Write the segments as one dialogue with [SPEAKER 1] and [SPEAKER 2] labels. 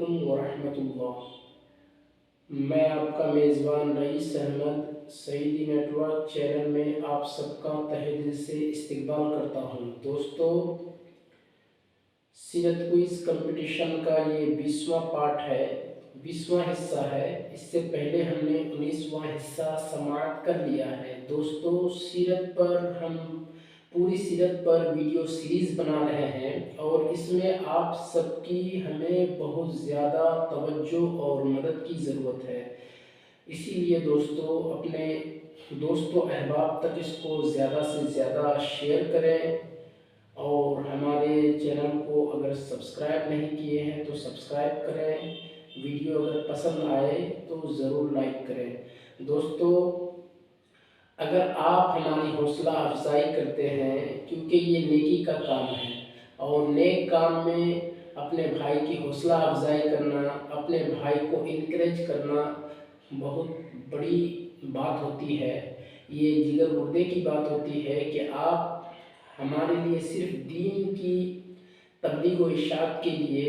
[SPEAKER 1] علیکم ورحمۃ اللہ۔ میں آپ کا میزبان Raees Ahmed Saeedi network channel میں آپ سب کا تہہ دل سے استقبال کرتا ہوں۔ دوستو، سیرت کوئز کمپٹیشن کا یہ 20واں پارٹ ہے، 20واں حصہ ہے۔ اس سے پہلے ہم نے 19واں حصہ سماعت کر لیا ہے۔ دوستو، سیرت پر ہم پوری سیرت پر ویڈیو سیریز بنا رہے ہیں اور اس میں آپ سب کی ہمیں بہت زیادہ توجہ اور مدد کی ضرورت ہے۔ اسی لیے دوستو، اپنے دوست و احباب تک اس کو زیادہ سے زیادہ شیئر کریں اور ہمارے چینل کو اگر سبسکرائب نہیں کیے ہیں تو سبسکرائب کریں۔ ویڈیو اگر پسند آئے تو ضرور لائک کریں۔ دوستو، اگر آپ ہماری حوصلہ افزائی کرتے ہیں، کیونکہ یہ نیکی کا کام ہے اور نیک کام میں اپنے بھائی کی حوصلہ افزائی کرنا، اپنے بھائی کو انکریج کرنا بہت بڑی بات ہوتی ہے۔ یہ جگر مردے کی بات ہوتی ہے کہ آپ ہمارے لیے صرف دین کی تبلیغ و ارشاد کے لیے،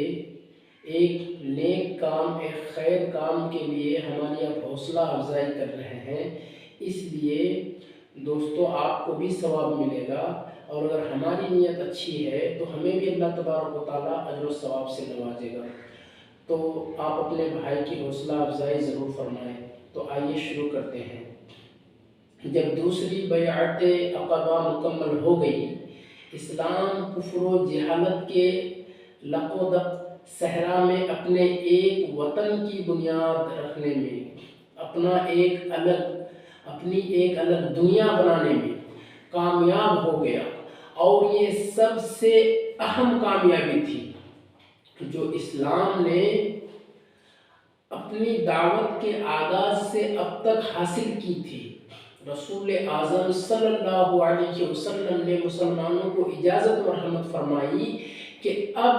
[SPEAKER 1] ایک نیک کام، ایک خیر کام کے لیے ہماری آپ حوصلہ افزائی کر رہے ہیں۔ اس لیے دوستو، آپ کو بھی ثواب ملے گا اور اگر ہماری نیت اچھی ہے تو ہمیں بھی اللہ تبارک و تعالیٰ اجر و ثواب سے نوازے گا۔ تو آپ اپنے بھائی کی حوصلہ افزائی ضرور فرمائیں۔ تو آئیے شروع کرتے ہیں۔ جب دوسری بیعت عقبہ مکمل ہو گئی، اسلام کفر و جہالت کے لق و دق صحرا میں اپنے ایک وطن کی بنیاد رکھنے میں، اپنی ایک الگ دنیا بنانے میں کامیاب ہو گیا، اور یہ سب سے اہم کامیابی تھی جو اسلام نے اپنی دعوت کے آغاز سے اب تک حاصل کی تھی۔ رسول اعظم صلی اللہ علیہ وسلم نے مسلمانوں کو اجازت و رحمت فرمائی کہ اب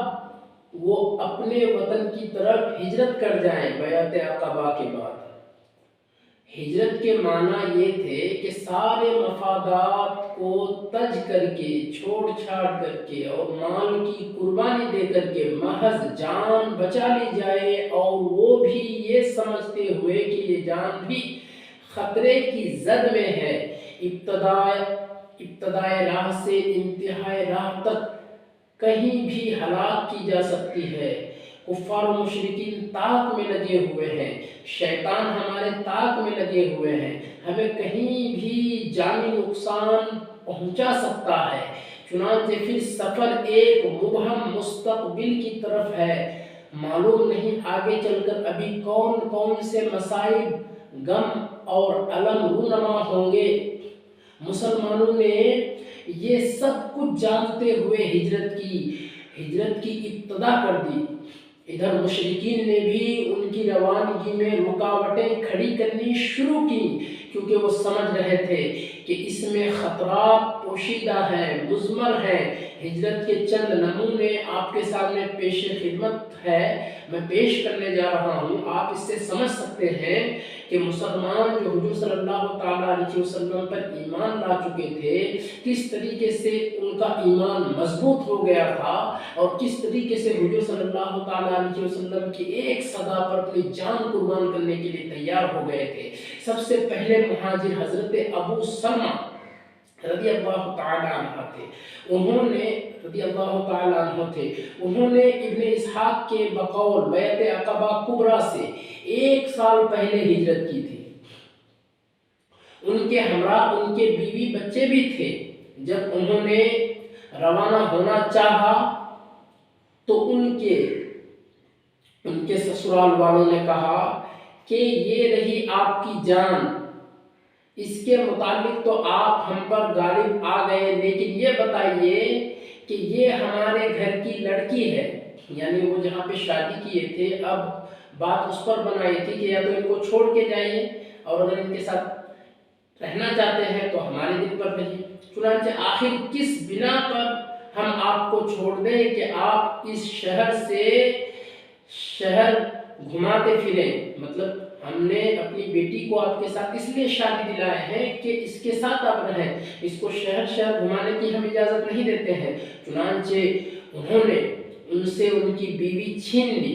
[SPEAKER 1] وہ اپنے وطن کی طرف ہجرت کر جائیں۔ بیعت عقبہ کے بعد ہجرت کے معنی یہ تھے کہ سارے مفادات کو تج کر کے، چھوڑ چھاڑ کر کے اور مال کی قربانی دے کر کے محض جان بچا لی جائے، اور وہ بھی یہ سمجھتے ہوئے کہ یہ جان بھی خطرے کی زد میں ہے۔ ابتدائے راہ سے انتہائے راہ تک کہیں بھی ہلاک کی جا سکتی ہے۔ کفار و مشرکین طاق میں لگے ہوئے ہیں، شیطان ہمارے طاق میں لگے ہوئے ہیں، ہمیں کہیں بھی جانی نقصان پہنچا سکتا ہے۔ چنانچہ پھر سفر ایک مبہم مستقبل کی طرف ہے۔ معلوم نہیں آگے چل کر ابھی کون کون سے مصائب، غم اور الم رونما ہوں گے۔ مسلمانوں نے یہ سب کچھ جانتے ہوئے ہجرت کی ابتدا کر دی۔ ادھر مشرکین نے بھی ان کی روانگی میں رکاوٹیں کھڑی کرنی شروع کی، کیونکہ وہ سمجھ رہے تھے کہ اس میں خطرات پوشیدہ ہیں، مضمر ہیں۔ ہجرت کے چند نمونے آپ کے سامنے پیش خدمت ہے، میں پیش کرنے جا رہا ہوں۔ آپ اس سے سمجھ سکتے ہیں کہ مسلمان جو حضور صلی اللہ تعالیٰ علیہ وسلم پر ایمان لا چکے تھے، کس طریقے سے ان کا ایمان مضبوط ہو گیا تھا اور کس طریقے سے حضور صلی اللہ تعالیٰ علیہ وسلم کی ایک صدا پر اپنی جان قربان کرنے کے لیے تیار ہو گئے تھے۔ سب سے پہلے مہاجر حضرت ابو سلمہ رضی اللہ تعالیٰ عنہ تھے۔ انہوں نے ابن اسحاق کے بقول بیعت عقبہ کبریٰ سے 1 سال پہلے ہجرت کی تھی۔ ان کے ہمراہ ان کے بیوی بچے بھی تھے۔ جب انہوں نے روانہ ہونا چاہا تو ان کے سسرال والوں نے کہا کہ یہ رہی آپ کی جان، اس کے متعلق تو آپ ہم پر غالب آ گئے، لیکن یہ بتائیے کہ یہ ہمارے گھر کی لڑکی ہے۔ یعنی وہ جہاں پہ شادی کیے تھے، اب بات اس پر بنائی تھی کہ یا تو ان کو چھوڑ کے جائیے، اور اگر ان کے ساتھ رہنا چاہتے ہیں تو ہمارے دل پر رہیے۔ چنانچہ آخر کس بنا پر ہم آپ کو چھوڑ دیں کہ آپ اس شہر سے شہر گھماتے پھریں؟ مطلب ہم نے اپنی بیٹی کو آپ کے ساتھ اس لیے شادی دلائے ہیں کہ اس کے ساتھ آپ رہیں، اس کو شہر گھمانے کی ہم اجازت نہیں دیتے ہیں۔ چنانچہ انہوں نے ان سے ان کی بیوی چھین لی،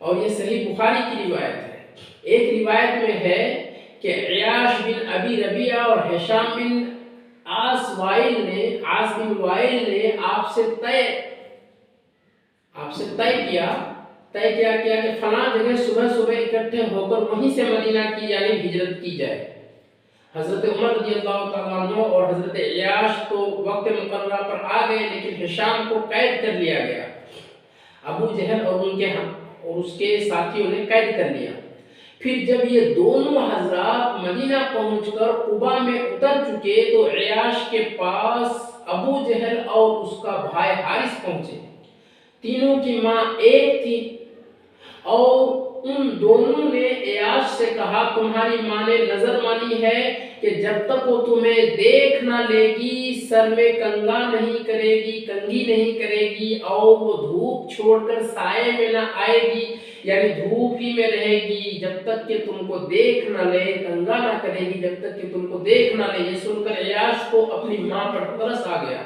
[SPEAKER 1] اور یہ صحیح بخاری کی روایت ہے۔ ایک روایت میں ہے کہ عیاش بن ابی ربیعہ اور ہشام بن عاص بن وائل نے آپ سے طے کیا کہ فلاں جگہ صبح صبح اکٹھے ہو کر وہیں سے مدینہ کی یعنی ہجرت کی جائے۔ حضرت عمر رضی اللہ تعالیٰ عنہ اور حضرت عیاش تو وقت مقررہ پر آ گئے، لیکن ہشام کو قید کر لیا گیا۔ ابو جہل اور اس کے ساتھیوں نے قید کر لیا۔ پھر جب یہ دونوں حضرات مدینہ پہنچ کر قباء میں اتر چکے تو عیاش کے پاس ابو جہل اور اس کا بھائی حارث پہنچے۔ تینوں کی ماں ایک تھی اور ان دونوں نے عیاش سے کہا تمہاری ماں نے نظر مانی ہے کہ جب تک وہ تمہیں دیکھ نہ لے گی سر میں کنگھی نہیں کرے گی اور وہ دھوپ چھوڑ کر سائے میں نہ آئے گی یعنی دھوپ ہی میں رہے گی جب تک کہ تم کو دیکھ نہ لے، کنگھا نہ کرے گی جب تک کہ تم کو دیکھ نہ لے۔ یہ سن کر عیاش کو اپنی ماں پر ترس آ گیا۔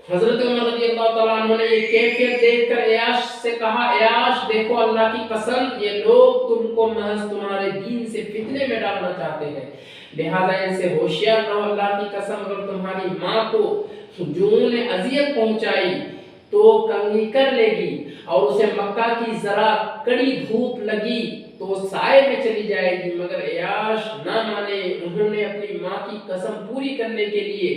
[SPEAKER 1] حضرت عمر رضی اللہ تعالیٰ عنہ نے یہ کیفیت دیکھ کر عیاش سے کہا عیاش دیکھو اللہ کی قسم یہ لوگ تم کو محض تمہارے دین سے فتنے میں ڈالنا چاہتے ہیں، لہذا ان سے ہوشیار رہو۔ اللہ کی قسم اگر تمہاری ماں کو جنوں نے اذیت پہنچائی تو کنگھی کر لے گی اور اسے مکہ کی ذرا کڑی دھوپ لگی تو سائے میں چلی جائے گی، مگر عیاش نہ مانے۔ انہوں نے اپنی ماں کی قسم پوری کرنے کے لیے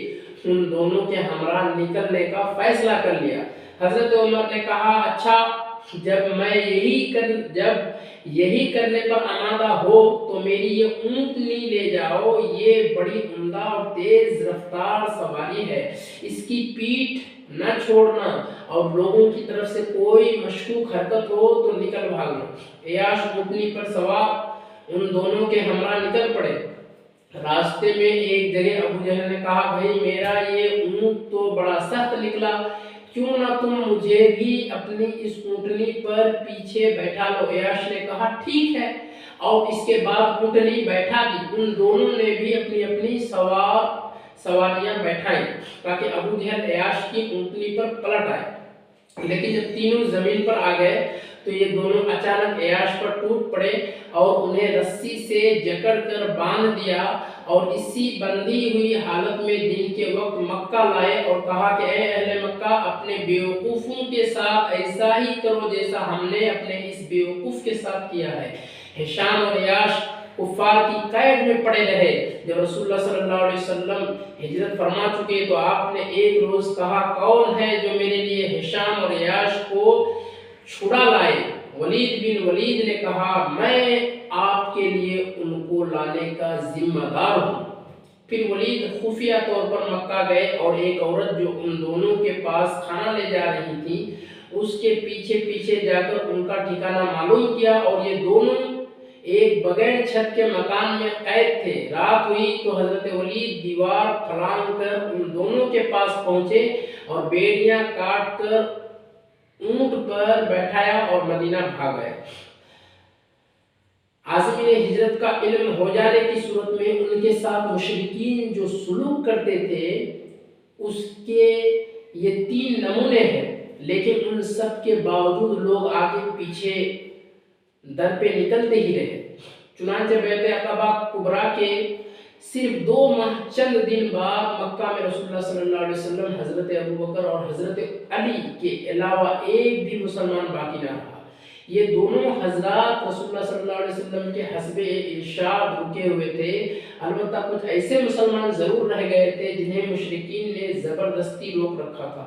[SPEAKER 1] ان دونوں کے ہمراہ نکلنے کا فیصلہ کر لیا۔ حضرت عمر نے کہا اچھا جب یہی کرنے پر آمادہ ہو تو میری یہ اونٹنی لے جاؤ، یہ بڑی عمدہ اور تیز رفتار سواری ہے، اس کی پیٹھ نہ چھوڑنا اور لوگوں کی طرف سے کوئی مشکوک حرکت ہو تو نکل بھاگنا۔ عیاش اونٹنی پر سوار ان دونوں کے ہمراہ نکل پڑے۔ راستے میں ایک جگہ ابو جہل نے کہا بھائی میرا یہ اونٹ تو بڑا سخت نکلا، کیوں نہ تم مجھے بھی اپنی اس اونٹنی پر پیچھے بیٹھا لو۔ عیاش نے کہا ٹھیک ہے اور اس کے بعد اونٹنی بیٹھا دی۔ ان دونوں نے بھی اپنی اپنی سواریاں بیٹھائیں تاکہ ابو جہل عیاش کی اونٹنی پر پلٹ آئے، لیکن جب تینوں زمین پر آ گئے تو یہ دونوں اچانک عیاش پر ٹوٹ پڑے اور انہیں رسی سے جکڑ کر باندھ دیا اور اسی بندھی ہوئی حالت میں دن کے وقت مکہ لائے اور کہا کہ اے اہل مکہ اپنے بیوقوفوں کے ساتھ ایسا ہی کرو جیسا ہم نے اپنے اس بیوقوف کے ساتھ کیا ہے۔ ہشام اور عیاش کفار کی قید میں پڑے رہے۔ جب رسول اللہ صلی اللہ علیہ وسلم ہجرت فرما چکے تو آپ نے ایک روز کہا کون ہے جو میرے لیے ہشام اور عیاش کو چھڑا لائے؟ ولید بن ولید نے کہا میں آپ کے لیے ان کو لانے کا ذمہ دار ہوں۔ پھر ولید خفیہ طور پر مکہ گئے اور ایک عورت جو ان دونوں کے پاس کھانا لے جا رہی تھی اس کے پیچھے پیچھے جا کر ان کا ٹھکانہ معلوم کیا اور یہ دونوں ایک بغیر چھت کے مکان میں قید تھے۔ رات ہوئی تو حضرت ولید دیوار پھلانگ کر ان دونوں کے پاس پہنچے اور بیڑیاں کاٹ کر اونٹ پر بیٹھایا اور مدینہ بھاگ گئے۔ عازمین ہجرت کا علم ہو جانے کی صورت میں ان کے ساتھ مشرکین جو سلوک کرتے تھے اس کے یہ 3 نمونے ہیں، لیکن ان سب کے باوجود لوگ آگے پیچھے در پہ نکلتے ہی رہے۔ چنانچہ بیعت عقبہ کبریٰ کے صرف 2 ماہ چند دن بعد مکہ میں رسول اللہ صلی اللہ علیہ وسلم، حضرت ابوبکر اور حضرت علی کے علاوہ ایک بھی مسلمان باقی نہ رہا۔ یہ دونوں حضرات رسول اللہ صلی اللہ علیہ وسلم کے حسب ارشاد رکے ہوئے تھے، البتہ کچھ ایسے مسلمان ضرور رہ گئے تھے جنہیں مشرکین نے زبردستی روک رکھا تھا۔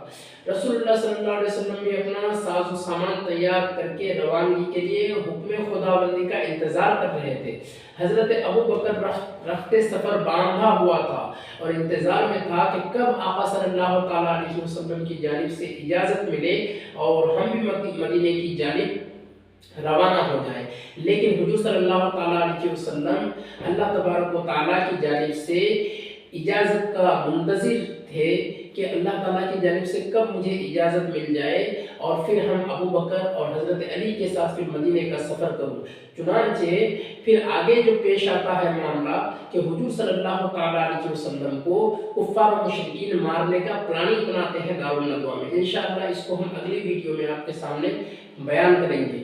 [SPEAKER 1] رسول اللہ صلی اللہ علیہ وسلم بھی اپنا ساز و سامان تیار کر کے روانگی کے لیے حکم خداوندی کا انتظار کر رہے تھے۔ حضرت ابوبکر رخت سفر باندھا ہوا تھا اور انتظار میں تھا کہ کب آقا صلی اللہ تعالیٰ علیہ وسلم کی جانب سے اجازت ملے اور ہم بھی مدینے کی جانب روانہ ہو جائے، لیکن حضور صلی اللہ تعالیٰ علیہ وسلم اللہ تبارک و تعالیٰ کی جانب سے اجازت کا منتظر تھے کہ اللہ تعالیٰ کی جانب سے کب مجھے اجازت مل جائے اور پھر ہم ابوبکر اور حضرت علی کے ساتھ پھر مدینے کا سفر کروں۔ چنانچہ پھر آگے جو پیش آتا ہے معاملہ کہ حضور صلی اللہ تعالیٰ علیہ وسلم کو کفار و مشرکین مارنے کا پلاننگ بناتے ہیں دار الندوہ میں۔ انشاءاللہ اس کو ہم اگلی ویڈیو میں آپ کے سامنے بیان کریں گے۔